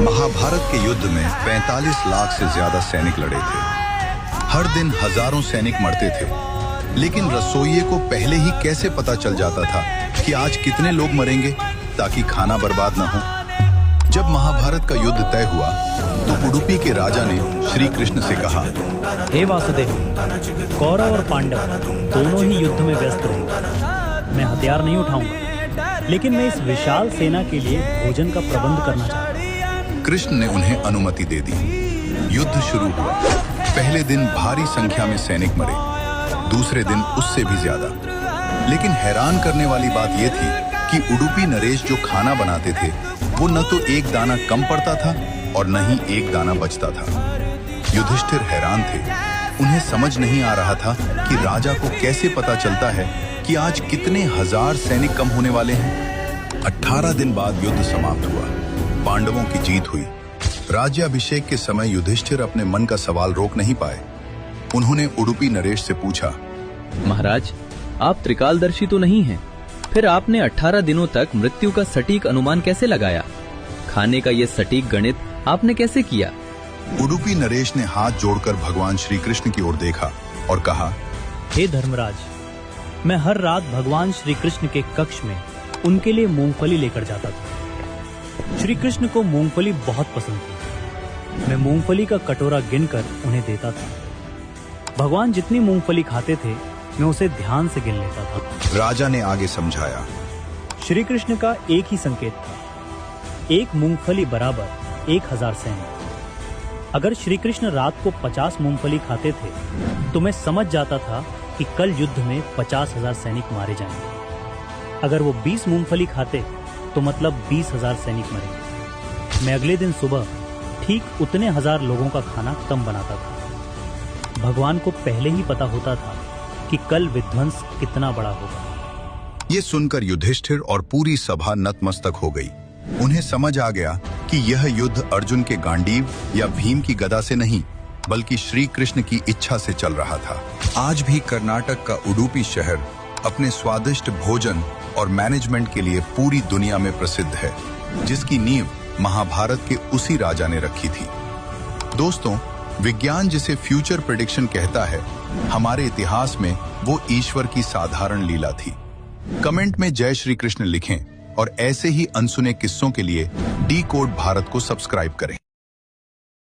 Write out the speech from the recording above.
महाभारत के युद्ध में 45 लाख से ज्यादा सैनिक लड़े थे। हर दिन हजारों सैनिक मरते थे, लेकिन रसोइये को पहले ही कैसे पता चल जाता था कि आज कितने लोग मरेंगे ताकि खाना बर्बाद न हो। जब महाभारत का युद्ध तय हुआ तो उडुपी के राजा ने श्री कृष्ण से कहा, हे वासुदेव, कौरव और पांडव दोनों ही युद्ध में व्यस्त रहेंगे। मैं हथियार नहीं उठाऊंगा, लेकिन मैं इस विशाल सेना के लिए भोजन का प्रबंध करना चाहता हूँ। कृष्ण ने उन्हें अनुमति दे दी। युद्ध शुरू हुआ। पहले दिन भारी संख्या में सैनिक मरे, दूसरे दिन उससे भी ज्यादा। लेकिन हैरान करने वाली बात यह थी कि उडुपी नरेश जो खाना बनाते थे वो न तो एक दाना कम पड़ता था और न ही एक दाना बचता था। युधिष्ठिर हैरान थे। उन्हें समझ नहीं आ रहा था कि राजा को कैसे पता चलता है कि आज कितने हजार सैनिक कम होने वाले हैं। 18 दिन बाद युद्ध समाप्त हुआ। पांडवों की जीत हुई। राज्याभिषेक के समय युधिष्ठिर अपने मन का सवाल रोक नहीं पाए। उन्होंने उडुपी नरेश से पूछा, महाराज, आप त्रिकालदर्शी तो नहीं हैं, फिर आपने 18 दिनों तक मृत्यु का सटीक अनुमान कैसे लगाया? खाने का ये सटीक गणित आपने कैसे किया? उडुपी नरेश ने हाथ जोड़कर भगवान श्री कृष्ण की ओर देखा और कहा, हे धर्मराज, मैं हर रात भगवान श्री कृष्ण के कक्ष में उनके लिए मूंगफली लेकर जाता था। श्री कृष्ण को मूंगफली बहुत पसंद थी। मैं मूंगफली का कटोरा गिनकर उन्हें देता था। भगवान जितनी मूंगफली खाते थे मैं उसे ध्यान से गिन लेता था। राजा ने आगे समझाया, श्री कृष्ण का एक ही संकेत था, एक मूंगफली बराबर 1000 सैनिक। अगर श्री कृष्ण रात को 50 मूंगफली खाते थे तो मैं समझ जाता था कि कल युद्ध में 50,000 सैनिक मारे जाएंगे। अगर वो 20 मूंगफली खाते तो मतलब 20,000 सैनिक मरेंगे। मैं अगले दिन सुबह ठीक उतने हजार लोगों का खाना कम बनाता था। भगवान को पहले ही पता होता था कि कल विध्वंस कितना बड़ा होगा। ये सुनकर युधिष्ठिर और पूरी सभा नतमस्तक हो गई। उन्हें समझ आ गया कि यह युद्ध अर्जुन के गांडीव या भीम की गदा से नहीं, बल्कि श्री कृष्ण की इच्छा से चल रहा था। आज भी कर्नाटक का उडुपी शहर अपने स्वादिष्ट भोजन और मैनेजमेंट के लिए पूरी दुनिया में प्रसिद्ध है, जिसकी नींव महाभारत के उसी राजा ने रखी थी। दोस्तों, विज्ञान जिसे फ्यूचर प्रेडिक्शन कहता है, हमारे इतिहास में वो ईश्वर की साधारण लीला थी। कमेंट में जय श्री कृष्ण लिखें और ऐसे ही अनसुने किस्सों के लिए डी कोड भारत को सब्सक्राइब करें।